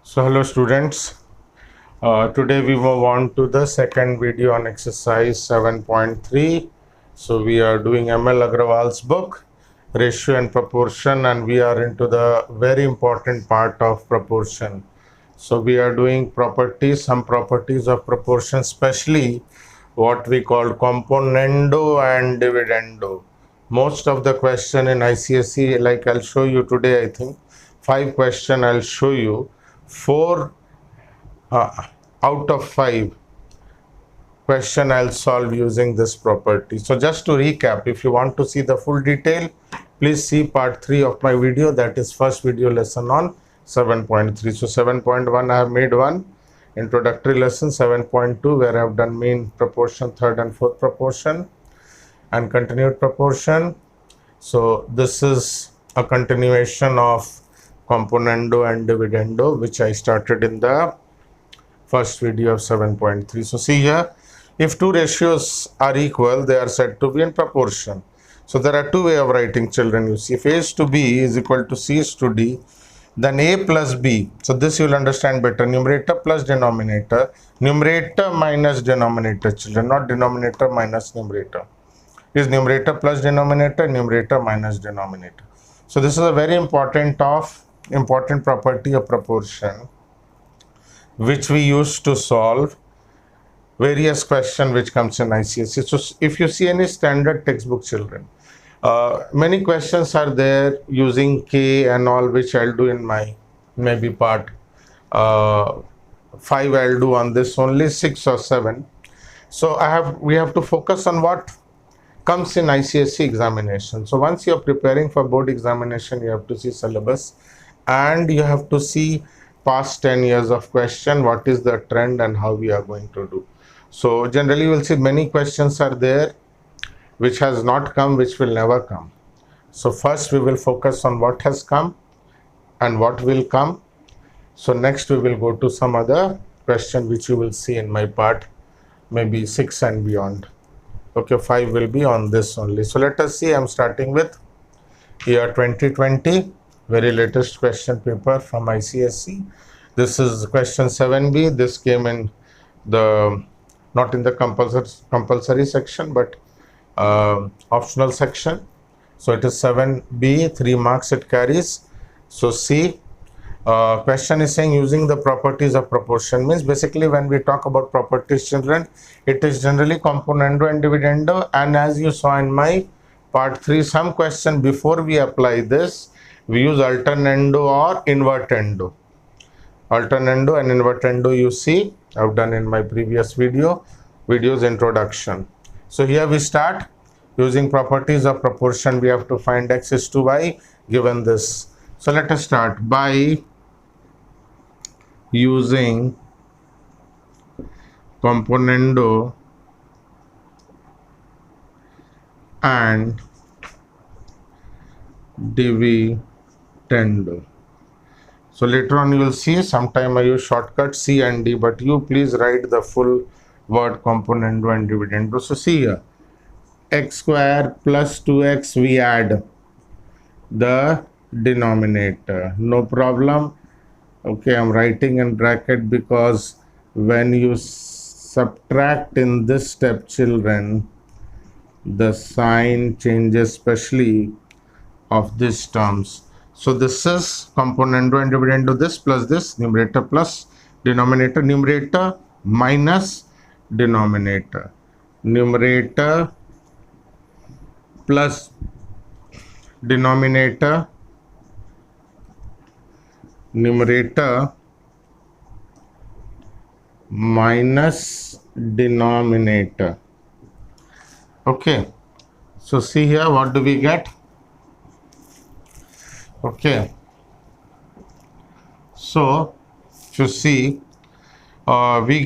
So hello students, today we move on to the second video on exercise 7.3. So we are doing ML Agrawal's book Ratio and Proportion, and we are into the very important part of proportion. So we are doing properties, some properties of proportion, especially what we call componendo and dividendo. Most of the question in ICSE, like I'll show you today, I think 5 question I'll show you. 4 out of 5 question I'll solve using this property. So just to recap, if you want to see the full detail, please see part 3 of my video, that is first video lesson on 7.3. So 7.1 I have made one introductory lesson, 7.2 where I have done mean proportion, third and fourth proportion and continued proportion. So this is a continuation of componendo and dividendo, which I started in the first video of 7.3. So see here, if two ratios are equal, they are said to be in proportion. So there are two ways of writing, children. You see, if A is to B is equal to C is to D, then A plus B. So this you will understand better. Numerator plus denominator. Numerator minus denominator, children, not denominator minus numerator. Is numerator plus denominator, numerator minus denominator. So this is a very important property of proportion, which we use to solve various questions which comes in ICSE. So if you see any standard textbook, children, many questions are there using K and all, which I'll do in my maybe part 5 I'll do on this, only 6 or 7. So we have to focus on what comes in ICSE examination. So once you're preparing for board examination, you have to see syllabus and you have to see past 10 years of question, what is the trend and how we are going to do. So generally you will see many questions are there which has not come, which will never come. So first we will focus on what has come and what will come. So next we will go to some other question which you will see in my part maybe 6 and beyond. Okay, 5 will be on this only. So let us see, I'm starting with year 2020, very latest question paper from ICSE. This is question 7B. This came in the, not in the compulsory section, but optional section. So it is 7B, 3 marks it carries. So see, question is saying using the properties of proportion, means basically when we talk about properties, children, it is generally componendo and dividendo, and as you saw in my part 3, some question before we apply this, we use alternando or invertendo. Alternando and invertendo you see, I've done in my previous videos introduction. So here we start using properties of proportion. We have to find x is to y given this. So let us start by using componendo and dividendo. So later on you will see, sometime I use shortcut C and D, but you please write the full word componendo and dividendo. So see here, x square plus 2x, we add the denominator, no problem. Okay, I'm writing in bracket because when you subtract in this step, children, the sign changes, especially of these terms. So this is componendo and dividendo, this plus this, numerator plus denominator, numerator minus denominator, numerator plus denominator, numerator minus denominator. Okay, so see here, what do we get? Okay, so if you see, we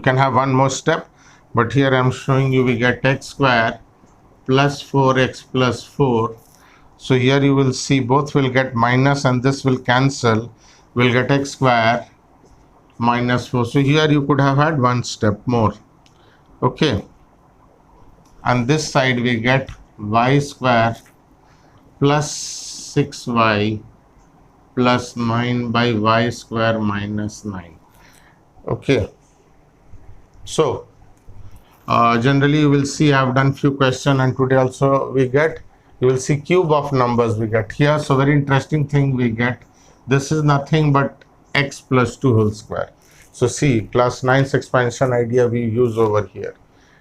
can have one more step, but here I am showing you we get x square plus 4x plus 4. So here you will see both will get minus and this will cancel, will get x square minus 4. So here you could have had one step more. Okay, and this side we get y square plus 6y plus 9 by y square minus 9. Okay, so generally you will see I have done few questions, and today also we get, you will see cube of numbers we get here. So very interesting thing we get, this is nothing but x plus 2 whole square. So see, class 9's expansion idea we use over here.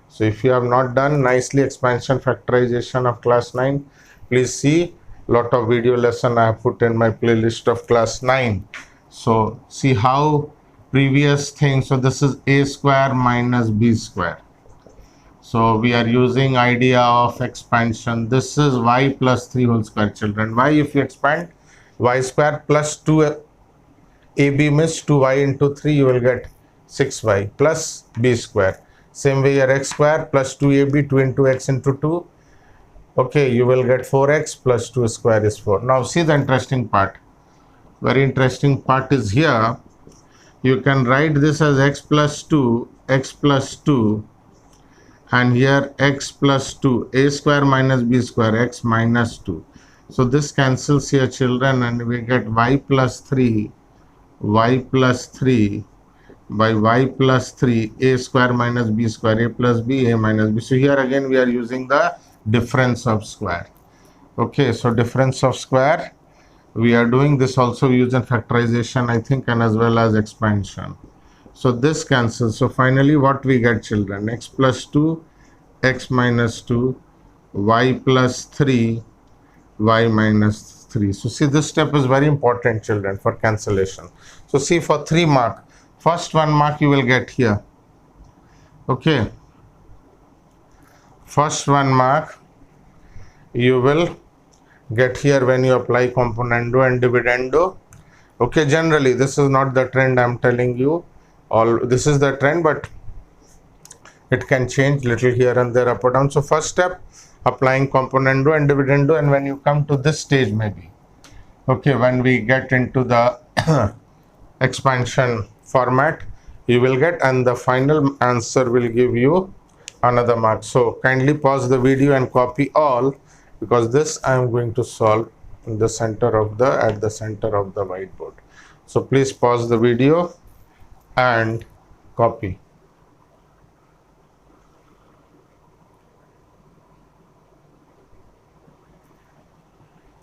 So if you have not done nicely expansion factorization of class 9, please see lot of video lesson I have put in my playlist of class 9. So see how previous thing, so this is a square minus b square. So we are using idea of expansion. This is y plus 3 whole square, children. Y, if you expand y square plus 2 ab means 2y into 3, you will get 6y plus b square. Same way here, x square plus 2ab, 2 into x into 2. Okay, you will get 4x plus 2 square is 4. Now see the interesting part. Very interesting part is here. You can write this as x plus 2, and here x plus 2, a square minus b square, x minus 2. So this cancels here, children, and we get y plus 3 by y plus 3, a square minus b square, a plus b, a minus b. So here again we are using the difference of square. Okay, so difference of square, we are doing this also using factorization, I think, and as well as expansion. So this cancels. So finally what we get, children, x plus 2, x minus 2, y plus 3, y minus 3. So see, this step is very important, children, for cancellation. So see, for 3 mark, first 1 mark you will get here. Okay, first 1 mark you will get here when you apply componendo and dividendo. Okay, generally this is not the trend I'm telling you, all this is the trend, but it can change little here and there, up or down. So first step, applying componendo and dividendo, and when you come to this stage, maybe, okay, when we get into the expansion format, you will get, and the final answer will give you another mark. So kindly pause the video and copy all, because this I am going to solve in the center of the, at the center of the whiteboard. So please pause the video and copy.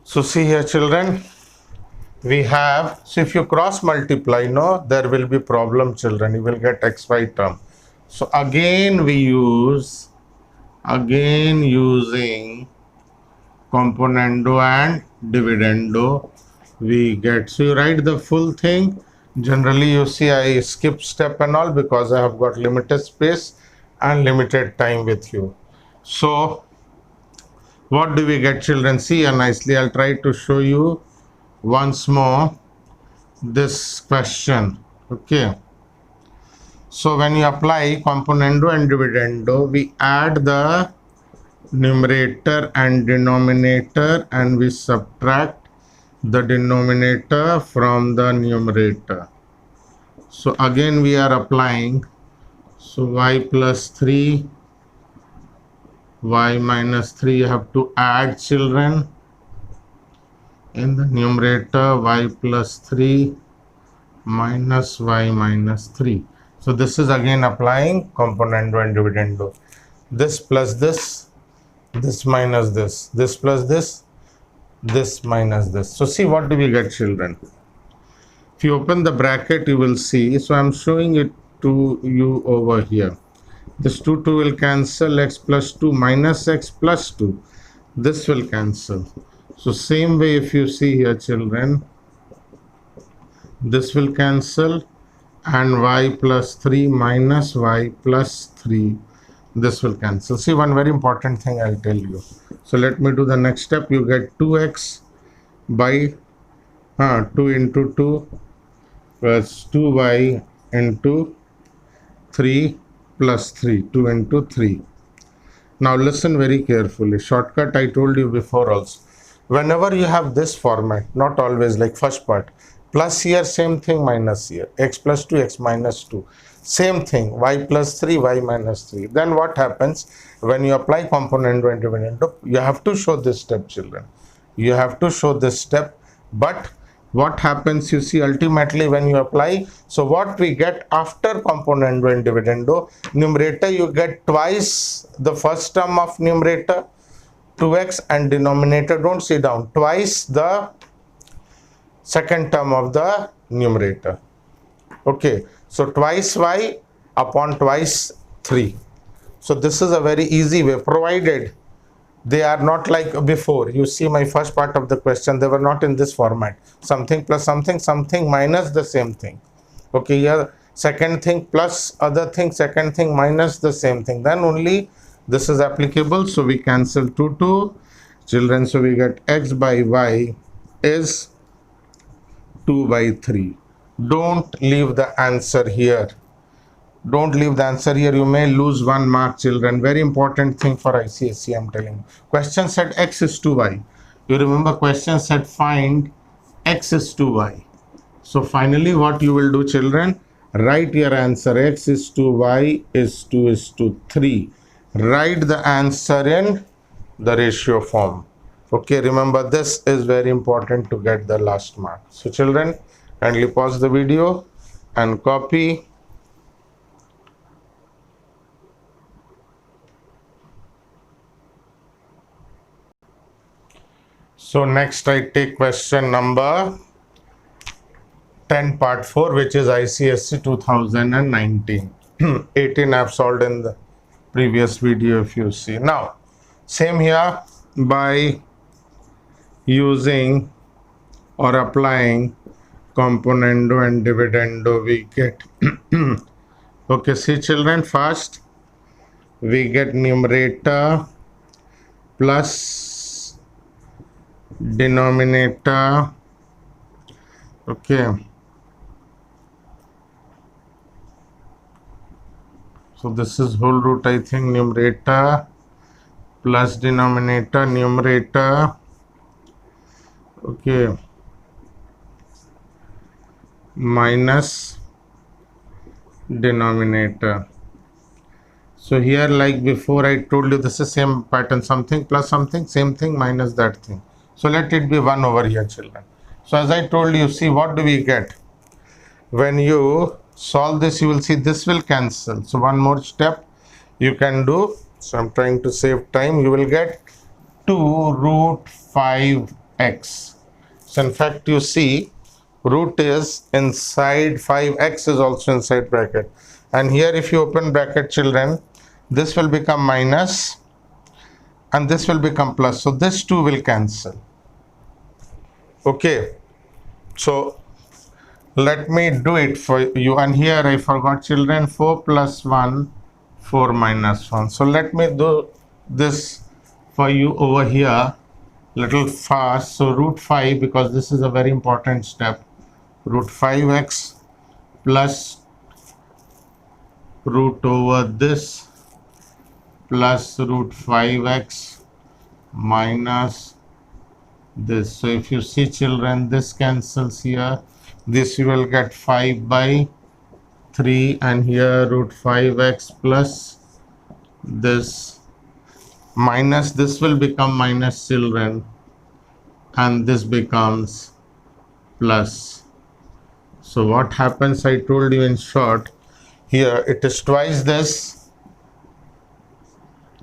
So see here, children, we have, so if you cross multiply, no, there will be problem, children, you will get xy term. So again we use, again using componendo and dividendo, we get, so you write the full thing. Generally you see I skip step and all because I have got limited space and limited time with you. So what do we get, children? See here nicely, I'll try to show you once more this question. Okay, so when you apply componendo and dividendo, we add the numerator and denominator, and we subtract the denominator from the numerator. So again we are applying, so y plus 3, y minus 3, you have to add, children, in the numerator, y plus 3 minus y minus 3. So this is again applying componendo and dividendo. This plus this minus this plus this minus this. So see, what do we get, children? If you open the bracket, you will see, so I'm showing it to you over here. This 2 will cancel, x plus 2 minus x plus 2, this will cancel. So same way, if you see here, children, this will cancel, and y plus 3 minus y plus 3, this will cancel. See, one very important thing I'll tell you. So let me do the next step. You get 2x by 2 into 2 plus 2y into 3 plus 3, 2 into 3. Now listen very carefully. Shortcut I told you before also. Whenever you have this format, not always, like first part, plus here, same thing, minus here, x plus 2, x minus 2, same thing, y plus 3, y minus 3. Then what happens when you apply componendo and dividendo? You have to show this step, children. You have to show this step, but what happens, you see, ultimately when you apply, so what we get after componendo and dividendo, numerator you get twice the first term of numerator 2x, and denominator, don't sit down, twice the second term of the numerator. Okay, so twice y upon twice 3. So this is a very easy way, provided they are not like before. You see my first part of the question, they were not in this format, something plus something, something minus the same thing. Okay, here second thing plus other thing, second thing minus the same thing, then only this is applicable. So we cancel 2 children, so we get x by y is 2 by 3. Don't leave the answer here. Don't leave the answer here. You may lose 1 mark, children. Very important thing for ICSE, I'm telling you. Question said x is 2y. You remember question said find x is 2y. So finally what you will do, children, write your answer. X is 2y is 2 is to 3. Write the answer in the ratio form. Okay, remember this is very important to get the last mark. So children, kindly pause the video and copy. So next I take question number 10 part 4, which is ICSE 2019. 18 I've solved in the previous video, if you see. Now same here, by using or applying componendo and dividendo we get okay, see children, first we get numerator plus denominator. Okay, so this is whole root, I think, numerator plus denominator, numerator, okay, minus denominator. So here, like before, I told you this is same pattern, something plus something, same thing minus that thing. So let it be 1 over here, children. So as I told you, see what do we get? When you solve this, you will see this will cancel. So one more step you can do. So I'm trying to save time. You will get 2 root 5x. So in fact, you see root is inside, 5x is also inside bracket. And here if you open bracket, children, this will become minus and this will become plus. So this 2 will cancel. Okay. So let me do it for you. And here I forgot, children, 4 plus 1, 4 minus 1. So let me do this for you over here little fast. So root 5, because this is a very important step, root 5x plus root over this plus root 5x minus this. So if you see, children, this cancels here. This you will get 5 by 3, and here root 5x plus this minus this will become minus, children, and this becomes plus. So what happens, I told you in short, here it is twice this,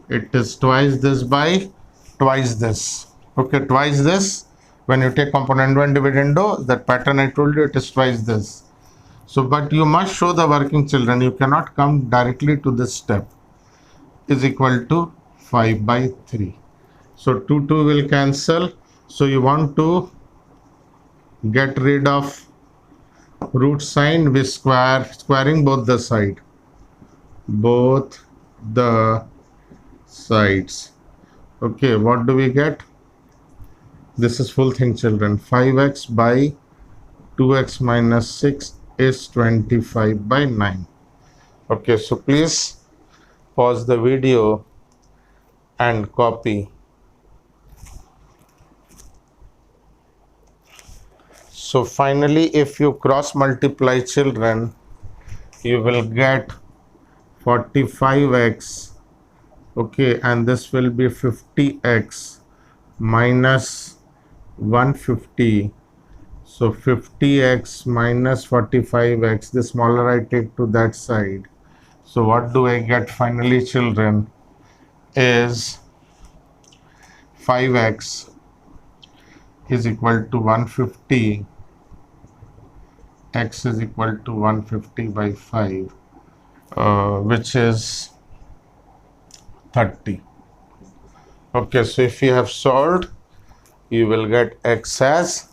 it is twice this by twice this. Okay, twice this. When you take componendo and dividendo, that pattern I told you, it is twice this. So but you must show the working, children. You cannot come directly to this step. Is equal to 5 by 3. So 2 will cancel. So you want to get rid of root sign with squaring both the sides. Okay, what do we get? This is full thing, children. 5x by 2x minus 6 is 25 by 9. Okay, so please pause the video and copy. So finally, if you cross multiply, children, you will get 45x. Okay, and this will be 50x minus 150. So 50x minus 45x, the smaller I take to that side. So what do I get finally, children, is 5x is equal to 150, x is equal to 150 by 5, which is 30. Okay, so if you have solved, you will get x as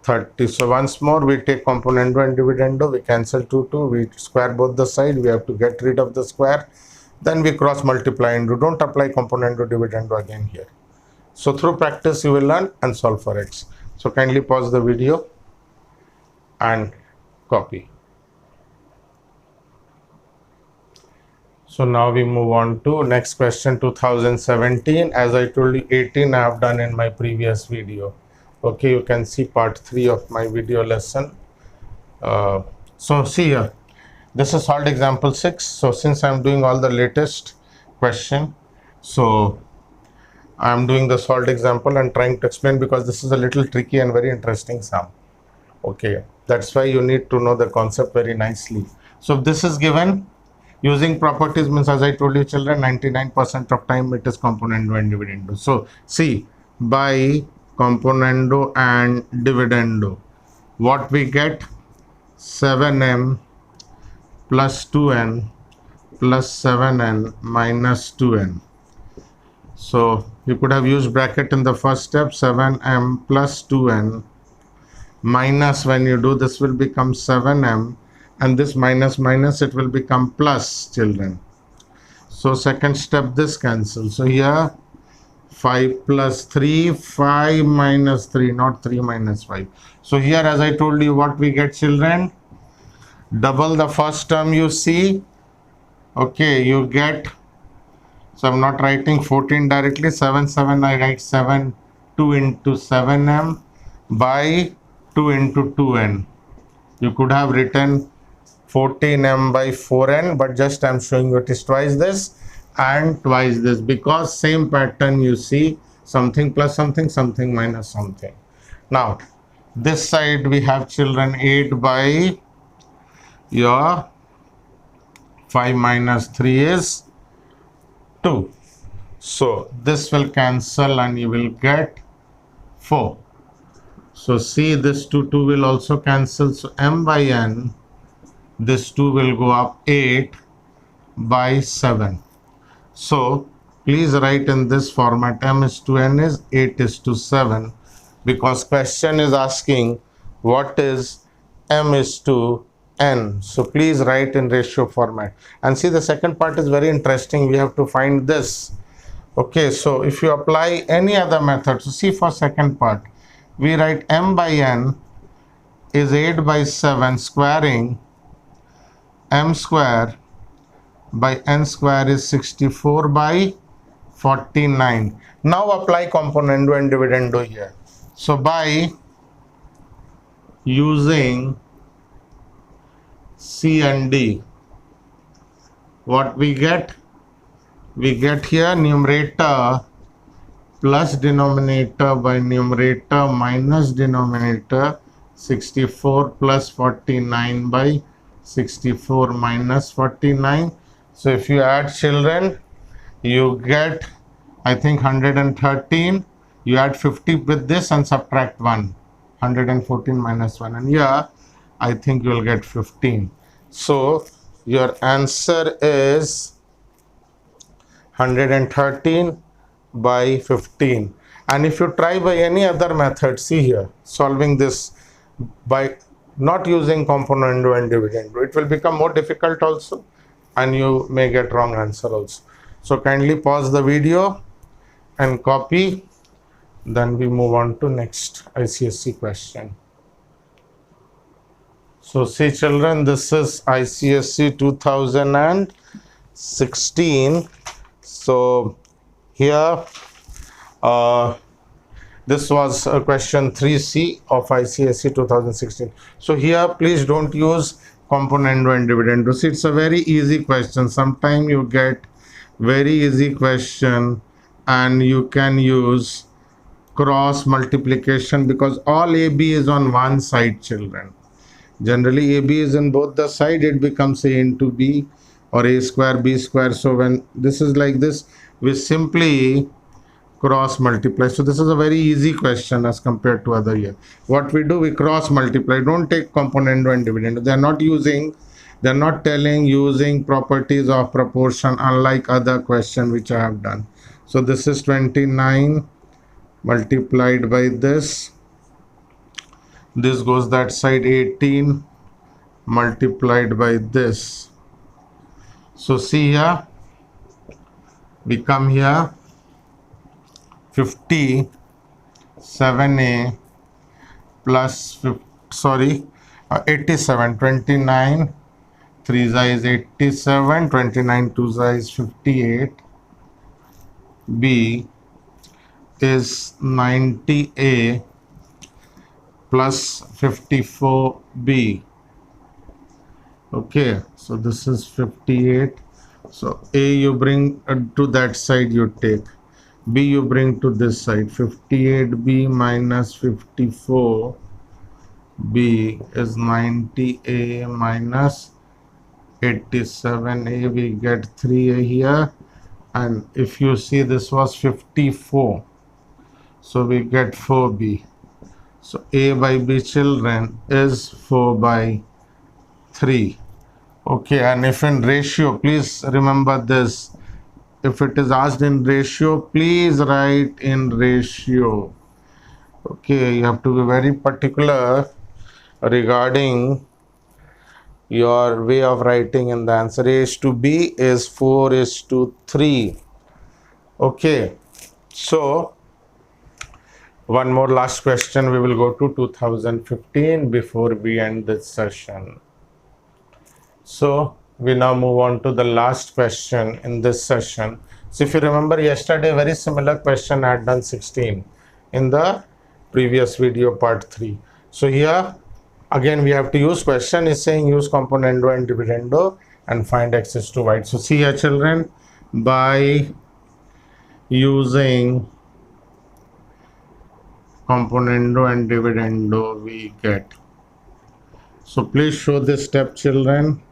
30. So once more we take componendo and dividendo, we cancel 2, we square both the side, we have to get rid of the square, then we cross multiply and do. Don't apply componendo dividendo again here. So through practice you will learn and solve for x. So kindly pause the video and copy. So now we move on to next question, 2017. As I told you, 18 I have done in my previous video. Okay, you can see part 3 of my video lesson. So see here, this is solved example 6. So since I am doing all the latest question, so I am doing the solved example and trying to explain, because this is a little tricky and very interesting sum. Okay, that's why you need to know the concept very nicely. So if this is given, using properties means, as I told you children, 99% of time it is componendo and dividendo. So see, by componendo and dividendo, what we get? 7m plus 2n plus 7n minus 2n. So you could have used bracket in the first step, 7m plus 2n minus, when you do this will become 7m, and this minus minus it will become plus, children. So second step, this cancels. So here 5 plus 3, 5 minus 3, not 3 minus 5. So here, as I told you, what we get, children? Double the first term you see. Okay, you get, so I'm not writing 14 directly, 7, 7, I write 7, 2 into 7m by 2 into 2n. You could have written 14m by 4n, but just I'm showing you it is twice this and twice this, because same pattern you see, something plus something, something minus something. Now this side we have, children, 8 by your 5 minus 3 is 2. So this will cancel and you will get 4. So see, this 2 will also cancel. So m by n, this 2 will go up 8 by 7. So please write in this format, m is to n is 8 is to 7, because question is asking what is m is to n. So please write in ratio format. And see, the second part is very interesting. We have to find this. Okay, so if you apply any other method, so see, for second part, we write m by n is 8 by 7 squaring m square by n square is 64 by 49. Now apply componendo and dividendo here. So by using C and D, what we get? We get here numerator plus denominator by numerator minus denominator, 64 plus 49 by 64 minus 49. So if you add, children, you get, I think, 113. You add 50 with this and subtract 1. 114 minus 1. And here, I think you will get 15. So your answer is 113 by 15. And if you try by any other method, see here, solving this by not using componendo and dividendo, it will become more difficult also, and you may get wrong answer also. So kindly pause the video and copy, then we move on to next ICSE question. So see, children, this is ICSE 2016. So here this was question 3C of ICSE 2016. So here please don't use componendo and dividendo. See, it's a very easy question. Sometimes you get very easy question and you can use cross multiplication, because all AB is on one side, children. Generally AB is in both the side, it becomes A into B or A square B square. So when this is like this, we simply cross multiply. So this is a very easy question as compared to other year. What we do, we cross multiply. Don't take componendo and dividend. They're not telling using properties of proportion, unlike other question which I have done. So this is 29 multiplied by this goes that side, 18 multiplied by this. So see here, we come here, 57a plus 87, 29 3 is 87, 29 2 is 58, b is 90a plus 54b. Okay, so this is 58. So a you bring to that side, you take. B you bring to this side. 58b minus 54b is 90a minus 87a. We get 3a here, and if you see, this was 54, so we get 4b. So a by b, children, is 4 by 3. Okay, and if in ratio, please remember this. If it is asked in ratio, please write in ratio. Okay, you have to be very particular regarding your way of writing in the answer. A is to B is 4 is to 3. Okay, so one more last question. We will go to 2015 before we end this session. So we now move on to the last question in this session. So if you remember, yesterday very similar question I had done 16 in the previous video, part 3. So here again we have to use, question is saying use componendo and dividendo and find x is to y. So see here, children, by using componendo and dividendo we get. So please show this step, children.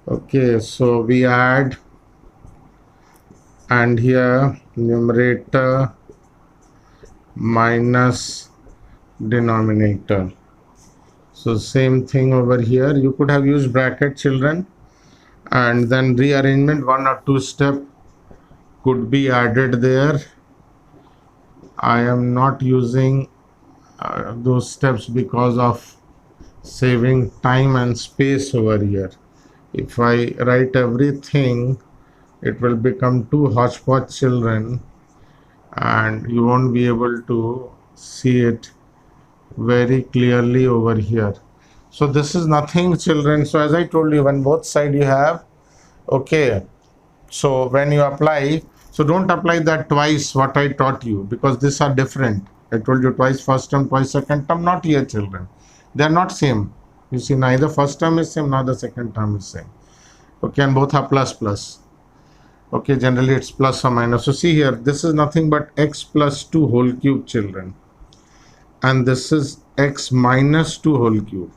Okay, so we add, and here numerator minus denominator. So same thing over here. You could have used bracket, children, and then rearrangement, 1 or 2 step could be added there. I am not using those steps because of saving time and space over here. If I write everything, it will become too hodgepodge, children, and you won't be able to see it very clearly over here. So this is nothing, children. So as I told you, when both side you have, okay, so when you apply, so don't apply that twice what I taught you, because these are different. I told you twice first term, twice second term. Not here, children. They are not same. You see, neither first term is same, nor the second term is same. Okay, and both are plus plus. Okay, generally it's plus or minus. So see here, this is nothing but x plus 2 whole cube, children, and this is x minus 2 whole cube.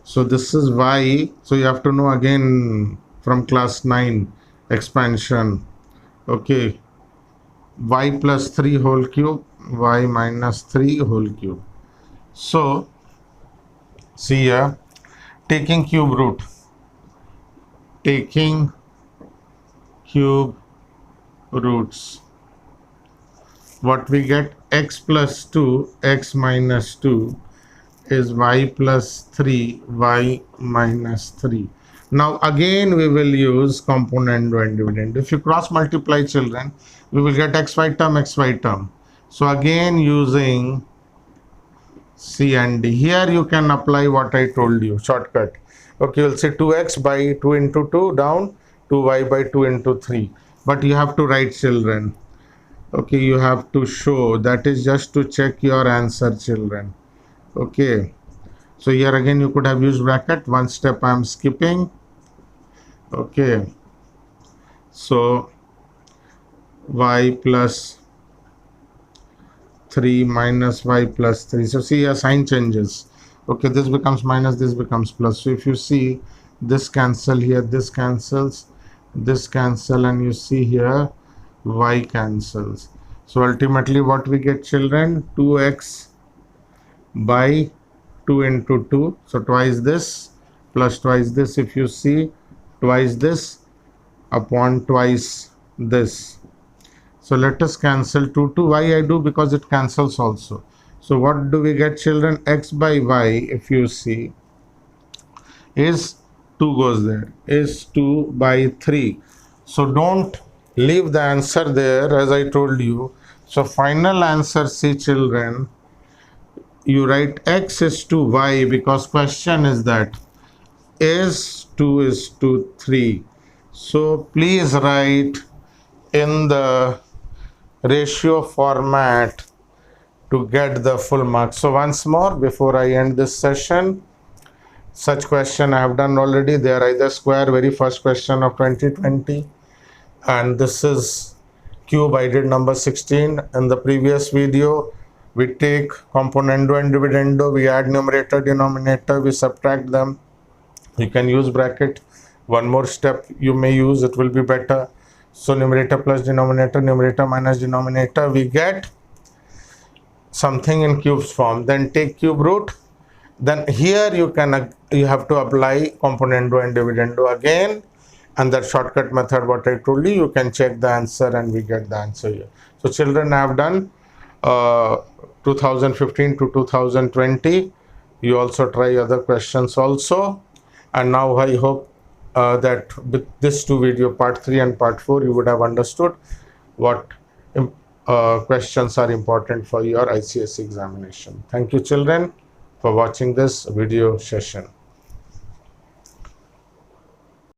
So this is y. So you have to know again from class 9 expansion. Okay, y plus 3 whole cube, y minus 3 whole cube. So see here, taking cube root, taking cube roots, what we get, x plus 2, x minus 2 is y plus 3, y minus 3. Now again we will use componendo and dividend. If you cross multiply, children, we will get xy term, xy term. So again using C and D. Here you can apply what I told you, shortcut. Okay, you'll say 2x by 2 into 2 down, 2y by 2 into 3. But you have to write, children. Okay, you have to show. That is just to check your answer, children. Okay, so here again you could have used bracket. One step I am skipping. Okay, so y plus 3 minus y plus 3. So see here sign changes. Okay, this becomes minus, this becomes plus. So if you see, this cancel here, this cancels, this cancel, and you see here y cancels. So ultimately what we get, children? 2x by 2 into 2. So twice this plus twice this. If you see, twice this upon twice this. So let us cancel 2 to why I do, because it cancels also. So what do we get, children? X by y, if you see, is 2 goes there, is 2 by 3. So don't leave the answer there, as I told you. So final answer, see children, you write x is to y, because question is that is 2 is to 3. So please write in the ratio format to get the full mark. So once more, before I end this session, such question I have done already. They are either square, very first question of 2020, and this is cube. I did number 16 in the previous video. We take componendo and dividendo, we add numerator denominator, we subtract them. You can use bracket. One more step you may use, it will be better. So numerator plus denominator, numerator minus denominator, we get something in cubes form. Then take cube root. Then here you have to apply componendo and dividendo again, and that shortcut method what I told you, you can check the answer and we get the answer here. So children, I have done 2015 to 2020. You also try other questions also, and now I hope that with this two video, part 3 and part 4, you would have understood what questions are important for your ICSE examination. Thank you children for watching this video session.